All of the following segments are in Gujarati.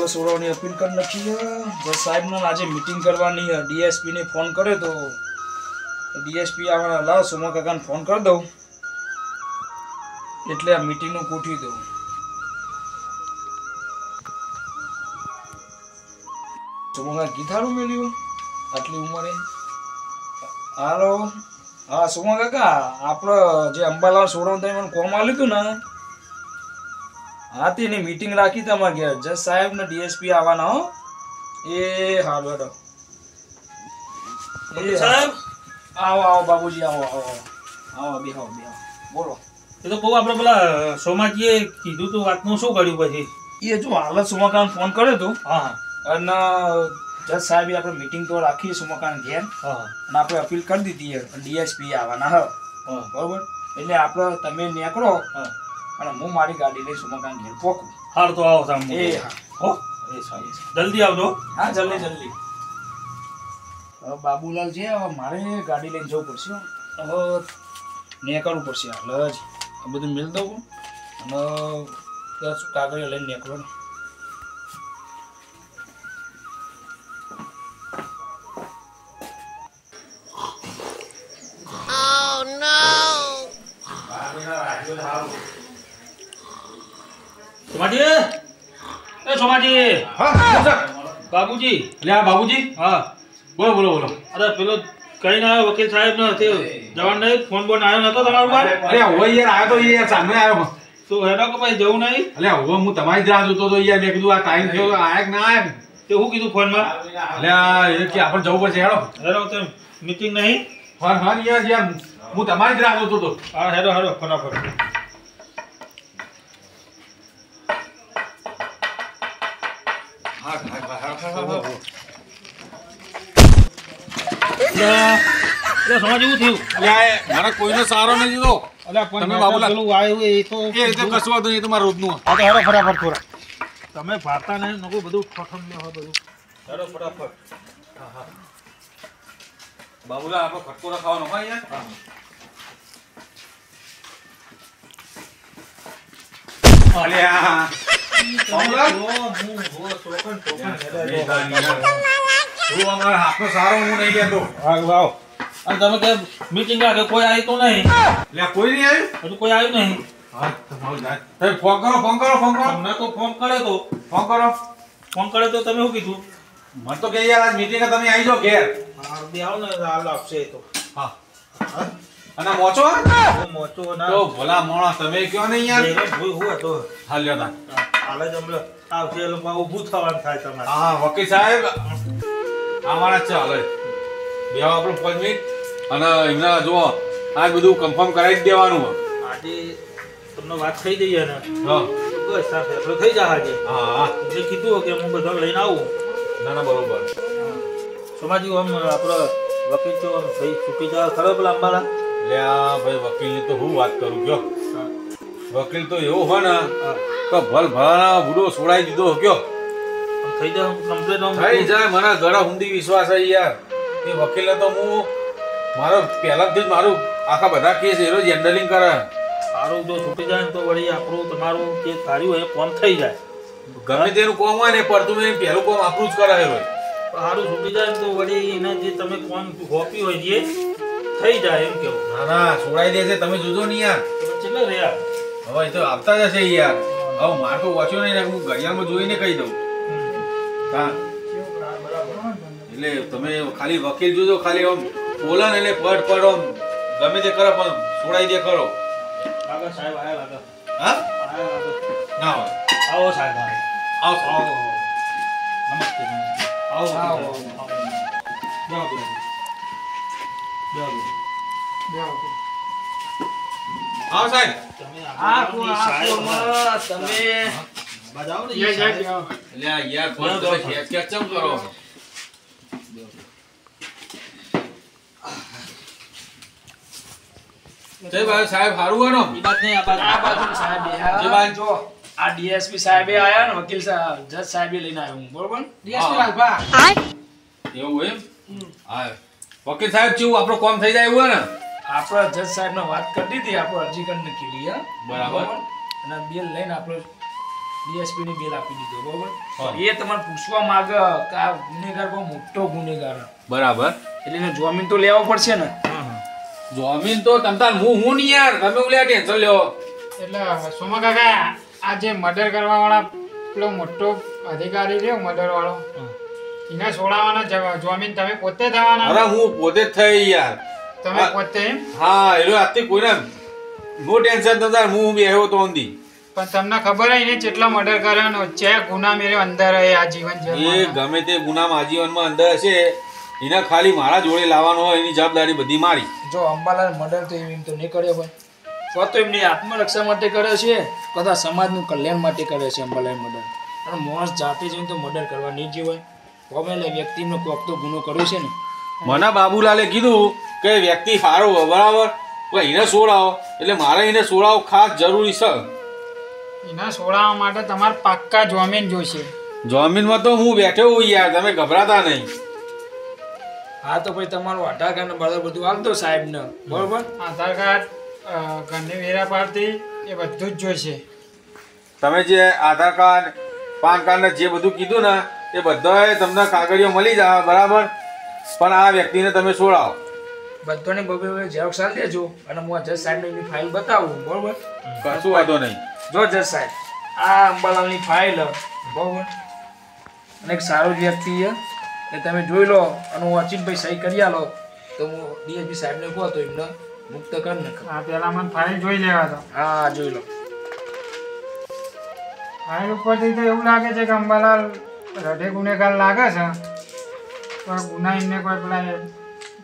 સોળવાની અપીલ કરી નાખી છે જજ સાહેબને આજે મીટિંગ કરવાની છે ડીએસપીને ફોન કર્યો તો ડીએસપી આવવાના લાવ સોમા કાકાને ફોન કરી દઉં એટલે આ મીટિંગનું ગોઠવી દઉં સોમા ગીતારું મેળ્યું આટલી ઉંમરે હાલો હા સોમા કાકા આપણે જે અંબાલાલ સોળણ તમે મને કોમ આલ્યું હતું ને હા તેની મીટિંગ રાખી તમારે ઘેર જજ સાહેબ ને ડીએસપી આવવાના હો એ હાલો હેડો એ સાહેબ આવો આવો બાબુજી આવો આવો આવો બેહો બેહો બોલો એ તો બહુ આપણે પેલા સોમાજીએ કીધું તું વાતનું શું કર્યું પછી એ જો હાલત સોમાકાન ફોન કર્યો હતો હા અને જજ સાહેબે આપણે મીટિંગ તો રાખી સોમાકાન ઘેર હા અને આપણે અપીલ કરી દીધી ડીએસપી આવવાના હ બરોબર એટલે આપણે તમે નીકળો અને હું મારી ગાડી લઈ સોમાકાન ઘેર પોકું હાર તો આવો સામે એ હા હો એ સારી જલ્દી આવજો હા જલ્દી જલ્દી હવે બાબુલાલ છે હવે મારે ગાડી લઈને જવું પડશે હવે નીકળવું પડશે હાલ જ આ બધું મેળ દઉં અને દસ કાગળિયા લઈને નીકળો ને સોમાજી એ સોમાજી હા બાબુજી લે આ બાબુજી હા બોલો બોલો બોલો અરે પેલો કઈ ના આવ્યો વકીલ સાહેબ ને તે જવાન નહીં ફોન બોન આવ્યો નતો તમારું પર અરે હોય યાર આવ્યો તો યાર સામે આવ્યો તો હેડો કે ભાઈ જવું નહીં અલે હવે હું તમારી જ રાહ જોતો તો યાર મેં કીધું આ ટાઈમ થયો આયા કે ના આયા તે શું કીધું ફોનમાં અલે આ એ કે આપણે જવું પડશે હેડો હેડો તે મીટિંગ નહીં હા હા યાર હું તમારી જ રાહ જોતો તો હા હેડો હેડો ફટાફટ સમાજ એવું થયું મારા કોઈનો સારો નથી દીધો તમે બાબુલા પેલું આવ્યું એ તો એ રીતે કશું વાંધો નહીં તમારું રોજનું હા તો હેડો ફટાફટ થોડા તમે ભાતા નહીં નકું બધું ઠઠમ લે હોય બધું હેડો ફટાફટ હા હા બાબુલા આપણો ખટકો રખાવાનો હા યાર અલ્યા બાબુલા તું અમારા હાથનો સારો હું નહીં કહેતો હા વાવ અને તમે કે મીટિંગ રાખે કોઈ આવ્યું તો નહીં લે કોઈ નહીં આવ્યું હજુ કોઈ આવ્યું નહીં હા તમારું જાય તમે ફોન કરો ફોન કરો ફોન કરો તમને તો ફોન કરે તો ફોન કરો ફોન કરે તો તમે શું કીધું મને તો કે યાર આજ મીટિંગ તમે આવી જાઓ ઘેર હા બે આવો ને હાલ આપશે તો હા અને મોચો મોટો તો ના ભલા મોણા તમે કયો નહીં યાર ભૂલ હોય તો હા લ્યો તા હાલ જ હમણાં આવશે એ લોકો ઊભું થવાનું થાય તમારે હા વકીલ સાહેબ અમારા ચાલે બે આપણું 5 મિનિટ અને એમના જુઓ આ બધું કન્ફર્મ કરાવી જ દેવાનું આજે તમને વાત થઈ જઈએ ને હા તો બસ આ ફેસલો થઈ જાય આજે હા જે કીધું કે હું બધા લઈને આવું ના ના બરોબર સમાજી આમ આપણે વકીલ તો આમ ભાઈ છૂટી જાય ખરો પેલા અંબાલા લે આ ભાઈ વકીલની તો હું વાત કરું કયો વકીલ તો એવો હોય ને તો ભલ ભલાના બુડો છોડાઈ દીધો કયો આમ થઈ જાય કમ્પ્લેટ આમ થઈ જાય મને ગળા ઊંધી વિશ્વાસ છે યાર એ વકીલને તો હું મારો પહેલાથી જ મારું આખા બધા કેસ એનો જ હેન્ડલિંગ કરે સારું જો છૂટી જાય ને તો વળી આપણું તમારું જે કાર્યું હોય એ કોમ થઈ જાય ગમે તેનું કોમ હોય ને પડતું નહીં પહેલું કોમ આપણું જ કરે ભાઈ સારું છૂટી જાય ને તો વળી એને જે તમે કોમ હોપી હોય જે થઈ જાય એમ કેવું ના ના છોડાઈ દેશે તમે જોજો નહીં યાર તો કેટલે રહ્યા હવે એ તો આપતા જશે યાર હવે માર તો વાંચ્યો નહીં ને હું ઘડિયાળમાં જોઈને કહી દઉં હા એટલે તમે ખાલી વકીલ જોજો ખાલી આમ બોલે ને એટલે પડ આમ ગમે તે કરે પણ છોડાઈ દે કરો લાગે સાહેબ આયા લાગે હા આયા લાગે ના હોય આવો સાહેબ આવો આવો નમસ્તે આવો આવો. જાઓ આવો સાહેબ તમે આ કોણ તમે બજાવો ને એટલે યાર ફોન તમે ખેંચ કેમ કરો જય ભાઈ સાહેબ હારું હોય ને ઈ વાત નહીં આ બાજુ સાહેબ જે બેહ્યા. બાજુ જો આ ડીએસપી સાહેબે આયા ને વકીલ સાહેબ જજ સાહેબે લઈને આવ્યો હું બરોબર ડીએસપી લાલભા એવું એમ હા વકીલ સાહેબ કેવું આપણો કોમ થઈ જાય એવું હોય ને આપણે જજ સાહેબને વાત કરી દીધી આપણે અરજી કરીને કીધી હા બરાબર. અને બિલ લઈને આપણે ડીએસપી ની બિલ આપી દીધો બરોબર હા. એ તમારે પૂછવા માંગે કે આ ગુનેગાર બહુ મોટો ગુનેગાર છે. બરાબર એટલે એને જામીન તો લેવો પડશે ને. જમીન તો તમતાર હું નહીં યાર તમે ઓલે ટેન્શન લ્યો એટલે સોમા કાકા આ જે મર્ડર કરવા વાળા પેલો મોટો અધિકારી રહ્યો મર્ડર વાળો એને છોડાવવાના જામીન તમે પોતે થવાના અરે હું પોતે જ થઈ યાર તમે પોતે એમ? હા એનો આજથી કોઈને નો ટેન્શન તમતાર હું બેહ્યો તો અંધી પણ તમને ખબર હે ને કેટલા મર્ડર કર્યાનો છે ગુના મેરે અંદર હે આ જીવન એ જેલમાં ગમે તે ગુનામાં આજીવનમાં અંદર હશે એને ખાલી મારા જોડે લાવવાનો હોય એની જવાબદારી બધી મારી જો અંબાલાલ મર્ડર તો એમ તો નહીં કર્યો હોય તો એમની આત્મરક્ષા માટે કરે છે કદાચ સમાજનું કલ્યાણ માટે કરે છે અંબાલાલ મર્ડર અને માણસ જાતે જઈને તો મર્ડર કરવા નહીં જીવાય ગમે વ્યક્તિનો કોક તો ગુનો કર્યો છે ને. મને બાબુલાલે કીધું કે વ્યક્તિ સારો હોય બરાબર પણ એને છોડાવો એટલે મારે એને છોડાવો ખાસ જરૂરી છે એના છોડાવવા માટે તમારે પાક્કા જામીન જોઈશે જમીનમાં તો હું બેઠો હું યાર તમે ગભરાતા નહીં હા તો પછી તમારું આધાર કાર્ડ ને બધું આપજો સાહેબને બરોબર. આધાર કાર્ડ ઘરની વેરા પાડતી એ બધું જ જોઈશે તમે જે આધાર કાર્ડ પાન કાર્ડ ને જે બધું કીધું ને એ બધાએ તમને કાગળિયો મળી જાય બરાબર પણ આ વ્યક્તિને તમે છોડાવો બધાને બબે ઝેરોક્ષ આલી દેજો અને હું જજ સાહેબને એની ફાઇલ બતાવું બરોબર. કશું વાંધો નહીં જો જજ સાહેબ આ અંબાલાલની ફાઇલ બરોબર અને એક સારો વ્યક્તિ છે એ તમે જોઈ લો અને હું અચિનભાઈ સહી કરી આલો તો હું ડીએસપી સાહેબને કહો તો એમને મુક્ત કરી નાખો. આ પેલા મને ફાઇલ જોઈ લેવા દો હા જોઈ લો. ફાઇલ ઉપરથી તો એવું લાગે છે કે અંબાલાલ રઢે ગુનેગાર લાગે છે પણ ગુના એમને કોઈ પેલા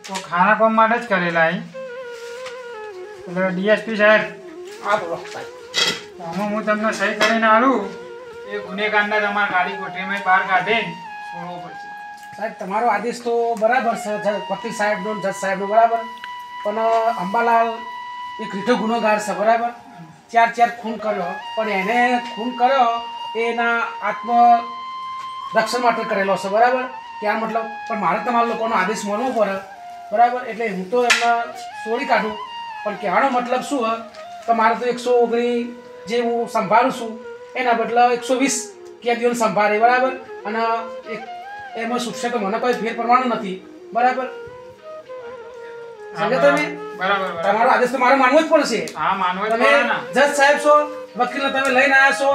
કોઈ ખાના કામ માટે જ કરેલા એ એટલે ડીએસપી સાહેબ હા બોલો સાહેબ. આમાં હું તમને સહી કરીને આલું એ ગુનેગારને તમારા ગાડી કોઠીમાં બહાર કાઢીને છોડવો પડશે સાહેબ તમારો આદેશ તો બરાબર છે વકીલ સાહેબનો જજ સાહેબનો બરાબર પણ અંબાલાલ એક રીઠો ગુનેગાર છે બરાબર 4 ખૂન કર્યો પણ એને ખૂન કર્યો એના આત્મ રક્ષણ માટે કરેલો છે બરાબર ક્યાં મતલબ પણ મારે તમારા લોકોનો આદેશ માનવો પડે બરાબર એટલે હું તો એમને છોડી કાઢું પણ કહેવાનો મતલબ શું હોય તો મારે તો 119 જે હું સંભાળું છું એના બદલે 120 કેદીઓને સંભાળે બરાબર અને એક એમાં શિક્ષા તો મને કોઈ ફેર પડવાનો નથી બરાબર સમજ્યા તમે બરાબર તમારો આદેશ તો મારે માનવો જ પડશે હા માનવો જ તમે પડે ને જજ સાહેબ છો વકીલને તમે લઈને આવ્યા છો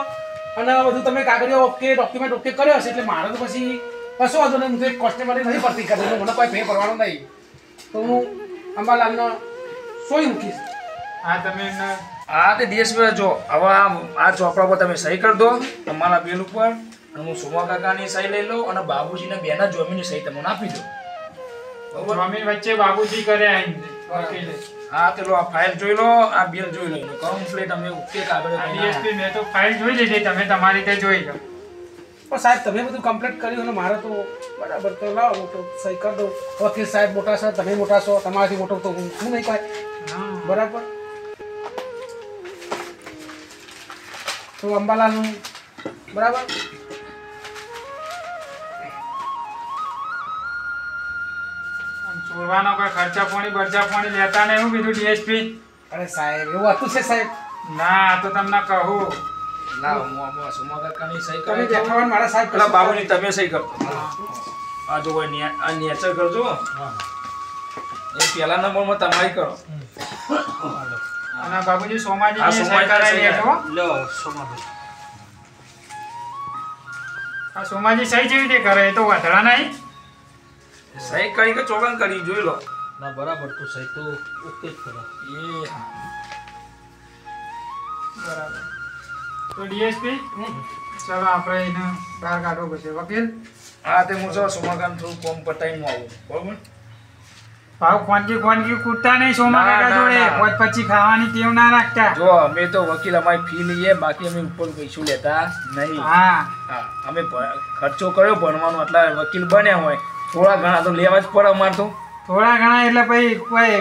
અને બધું તમે કાગળિયો ઓકે ડોક્યુમેન્ટ ઓકે કર્યો હશે એટલે મારે તો પછી કશો વાંધો નહીં હું તો એક કોન્સ્ટેબલ નથી પડતી કરી મને કોઈ ફેર પડવાનો નહીં તો હું અંબાલાલનો સોઈ મૂકીશ હા તમે એમને હા તે ડીએસપી જો હવે આ ચોપડા પર તમે સહી કરી દો તમારા બિલ ઉપર અને હું સોમા કાકાની સહી લઈ લઉં અને બાબુજીને બેના જમીનની સહી તમને આપી દો બરોબર. જમીન વચ્ચે બાબુજી કરે આઈને વકીલે હા તે લો આ ફાઇલ જોઈ લો આ બિલ જોઈ લો કમ્પ્લીટ અમે ઓકે કાગળ ડીએસપી મેં તો ફાઇલ જોઈ લીધી તમે તમારી રીતે જોઈ લો પણ સાહેબ તમે બધું કમ્પ્લીટ કર્યું અને મારે તો બરાબર તો લાવો હું તો સહી કરી દઉં વકીલ સાહેબ મોટા છે તમે મોટા છો તમારાથી મોટો તો હું નહીં કોઈ હા બરાબર તો અંબાલાલનું બરાબર આમ છોડવાનો કોઈ ખર્ચા પાણી બરચા પાણી લેતા નહીં એવું કીધું ડીએસપી અરે સાહેબ એવું હતું છે સાહેબ ના આ તો તમને કહું લાવ હું સોમા કાકાની સહી તમે કરી બેઠા હોય મારા સાહેબ પેલા બાબુની તમે સહી કરજો આ જો ભાઈ આ નેચર કરજો એ પહેલા નંબરમાં તમારી કરો અને બાબુજી સોમાજી આ ની સહી સોમાજી કરાવી સહી લેજો લો સોમાજી આ સોમાજી સહી જેવી રીતે કરે એ તો વધડા નહીં સહી કરી કે ચોગન કરી જોઈ લો ના બરાબર તો સહી તો ઓકે જ કરો એ હા બરાબર તો ડીએસપી ચાલો આપણે એને બહાર કાઢવો પડશે વકીલ હા તે હું જો સોમા કાકાને થોડું કોમ પટાઈને આવું બરોબર ભાવ ખોનગી કૂટતા નહીં સોમા ના, કાકા ના, જોડે ના. પોત પછી ખાવાની ટેવ ના રાખતા જો અમે તો વકીલ અમારી ફી લઈએ બાકી અમે ઉપર પૈસું લેતા નહીં હા હા અમે ખર્ચો કર્યો ભણવાનો એટલે વકીલ બન્યા હોય થોડા ઘણા તો લેવા જ પડે અમારે તો થોડા ઘણા એટલે પછી કોઈ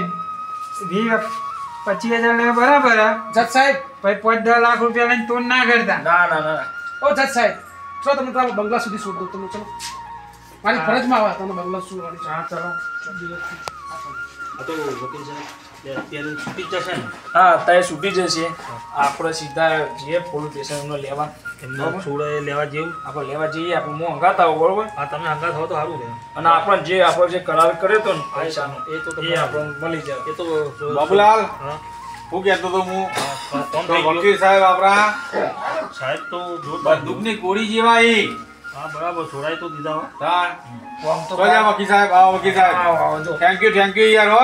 20-25,000 લે બરાબર હે. જજ સાહેબ પછી 5-10 લાખ રૂપિયા લઈને તોડ ના કરતા ના ના ના ઓ જજ સાહેબ ચલો તમને તમારા બંગલા સુધી છોડ દઉં તમે ચલો મારી ફરજમાં આવે તમને બંગલો શું વાળી હા ચાલો આ તો વકીલ સાહેબ અત્યારે છૂટી જ જશે ને હા અત્યારે છૂટી જશે આપણે સીધા જઈએ પોલીસ સ્ટેશન લેવા એમને છોડે લેવા જેવું આપણે લેવા જઈએ આપણે હું હંગાત આવો બરોબર હા તમે હંગાત હો તો સારું રહે અને આપણે જે કરાર કર્યો હતો ને પૈસાનો એ તો એ આપણને મળી જાય એ તો બાબુલાલ હા હું કહેતો તો હું કોણ તો થઈ ગયું? વકીલ સાહેબ આપણા સાહેબ તો જોરદાર બંદૂકની ગોળી જેવા ઈ હા બરાબર છોડાય તો દીધા હો તાણ. આમ તો તો જા વકીલ સાહેબ આવો વકીલ સાહેબ આવો, આવો, જો. થેન્ક યુ યાર હો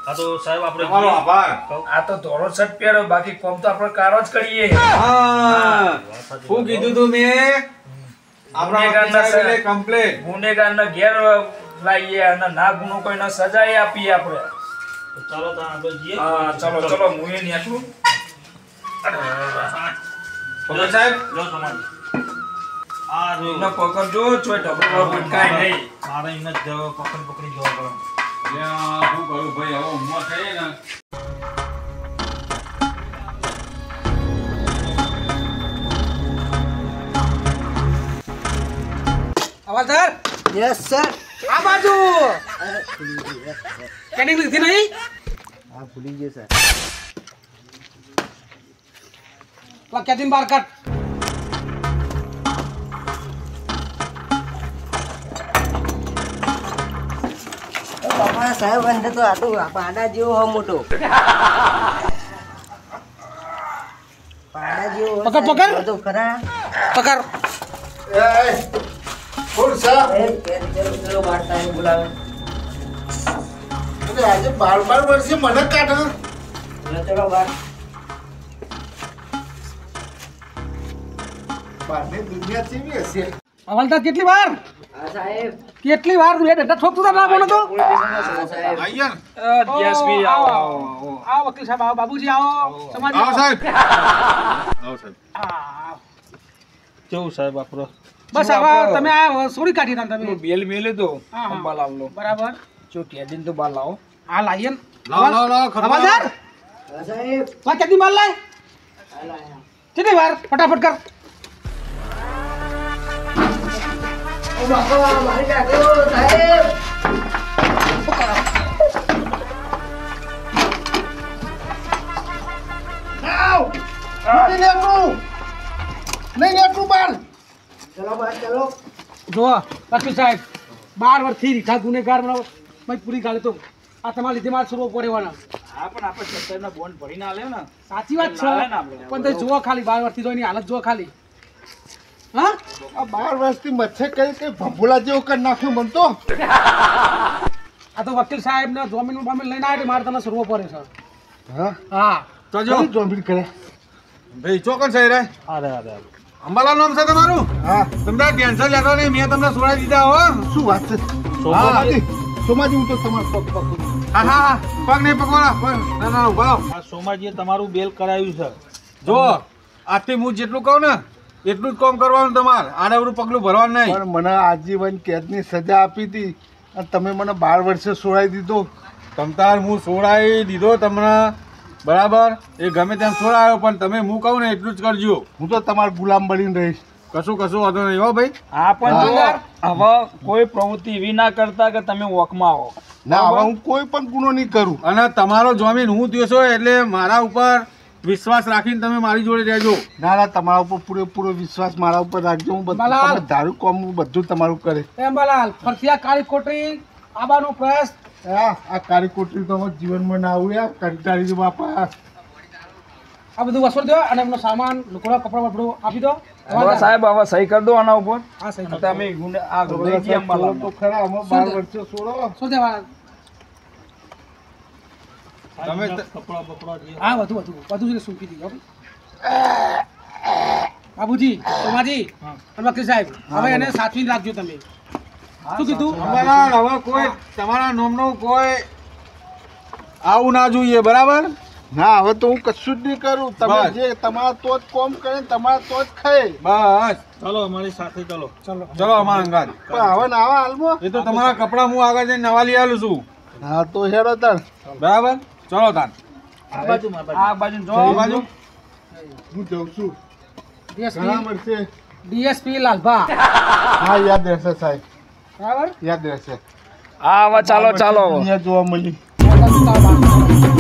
આ તો સાહેબ આપણે તમારો આભાર આ તો ધોળો શર્ટ પહેરો બાકી કોમ તો આપણે કારો જ કરીએ હા હું કીધું તું મેં આપણા વકીલ સાહેબ એટલે કમ્પ્લેન ગુનેગારને ઘેર લાવીએ અને ના ગુનો કોઈને સજાએ આપીએ આપણે તો ચાલો તો આપણે જઈએ હા ચલો ચલો હું એ નીકળું વકીલ સાહેબ લો સમાજી આ જો એમને પકડજો ચોય ઢબરો ભટકાય નહીં મારે એને જ પકડી જવા પડે લ્યા, શું કરું ભાઈ હવે ઉંમર થઈ ને હવાલદાર યસ સર આ બાજુ કેની લીધી નહીં હા ભૂલી ગયો સર કેદીન બાર કાઢ તમારા સાહેબ અંદર તો આ તો પાડા જેવો હો મોટો પાડા જેવો હોય પકડ, સાહેબ, પકડ. તો ખરા પકડ એ પેલો બાર સાહેબ બોલાવે આજે 12 વર્ષે મને કાઢ ચલો બાર બહારની દુનિયા કેવી હશે હવાલદાર કેટલી વાર હા સાહેબ કેટલી વાર તું એ ડંડા ઠોકતો હતા ના બોલો તો હા સાહેબ આઈએ ને ડીએસપી આવો આવો આવો વકીલ સાહેબ આવો બાબુજી આવો સમાજ આવો સાહેબ આવો સાહેબ કેવું સાહેબ આપણો બસ હવે તમે આ સોરી કાઢી હતા તમે બેલ મેલે તો હા, હા. અંબાલાલનો બરાબર જો કેદીન તો બાર લાવો હા લાઈએ ને. લાવો ખતમ હવાલદાર હા સાહેબ લા કેટલી વાર લાય હાલ આયા. કેટલી વાર ફટાફટ કર ઓ બાપા મારી કાઢો સાહેબ નહીં લેતું નહીં લેતું બાર ચલો બાર ચલો જો વકીલ સાહેબ 12 વર્ષથી રીઠા ગુનેગાર મેં પૂરી ગાળી તો આ તમારા લીધે મારે સુરવો પડેવાના હા પણ આપણે સત્તરના બોન્ડ ભરીને આલ્યો ને સાચી વાત છે લાવે ને આપણે. પણ તે જુઓ ખાલી 12 વર્ષથી જોઈની હાલત જુઓ ખાલી હા આ 12 વર્ષથી મચ્છર કઈ કઈ ભભૂલા જેવું કરી નાખ્યું મન તો આ તો વકીલ સાહેબ ને જોમીન બામીન લઈને આવ્યા મારે તમને સુરવો પડે છે હા હા તો જો કઈ જોંબી કરે ભાઈ ચોકન સહી રે અરે અરે અંબાલાલ નામ છે તમારું હા તમને ટેન્શન લેતો નહીં મેં તમને છોડાવી દીધા હો શું વાત છે હા સોમાજી હું તો તમારો પગ પકડું હા હા પગ નહીં પકવાના પગ ના ના ઉભા રહો. આ સોમાજીએ તમારું બેલ કરાવ્યું છે જો આજથી હું જેટલું કહું ને એટલું જ કામ કરવાનું તમારે આડે પગલું ભરવાનું નહીં પણ મને આજીવન કેદની સજા આપી હતી અને તમે મને 12 વર્ષે છોડાવી દીધો તમતાર હું છોડાવી દીધો તમને બરાબર એ ગમે તેમ છોડાયો પણ તમે હું કહું ને એટલું જ કરજો હું તો તમારો ગુલામ બનીને રહીશ કશું વાંધો નહીં હો ભાઈ હા પણ જો હવે કોઈ પ્રવૃત્તિ એવી ના કરતા કે તમે વોકમાં આવો ના હવે હું કોઈ પણ ગુનો નહીં કરું અને તમારો જમીન હું થયો છો એટલે મારા ઉપર વિશ્વાસ રાખીને તમે મારી જોડે રહેજો ના ના તમારા ઉપર પૂરેપૂરો વિશ્વાસ મારા ઉપર રાખજો હું બધું બાલાલ. તમે ધારું કામ હું બધું તમારું કરે એમ બાલાલ ફરતી આ કાળી કોટરી આબાનો પ્રયાસ આ કાળી કોટરી તો અમારા જીવનમાં ના આવ્યું કંટાળી દો બાપા આ બધું વસૂલ દો અને એમનો સામાન લુકડો કપડા બપડો આપી દો હવે સાહેબ હવે સહી કરી દો આના ઉપર હા સહી તમે આ લઈ ગયા અંબાલાલ. તો ખરા અમે 12 વર્ષે છોડો શું દેવાના તમે કપડા બપડા જે હા બધું જ સૂકી દીધું બાબુજી સોમાજી અને વકીલ સાહેબ હવે એને સાચવીને રાખજો તમે શું કીધું અંબાલાલ હવે કોઈ તમારા નામનું કોઈ આવું ના જોઈએ બરાબર ના હવે તો હું કશું જ નહીં કરું તમે બસ. જે તમારા તો જ કોમ કરે ને તમારા તો જ ખાય બસ ચાલો અમારી સાથે ચાલો ચલો ચલો અમારા અંગાત પણ હવે ના આવે હાલમાં એ તો તમારા કપડા હું આગળ જઈને નવા લઈ આલું છું હા તો હેરો તાર બરાબર ચલો તાન આ બાજુ આ બાજુ જો એ બાજુ હું જઉં છું ઘણા ડીએસપી મળશે ડીએસપી લાલભા હા યાદ રહેશે સાહેબ બરાબર યાદ રહેશે હા હવે ચાલો ચાલો દુનિયા જોવા મળી તારા બાપ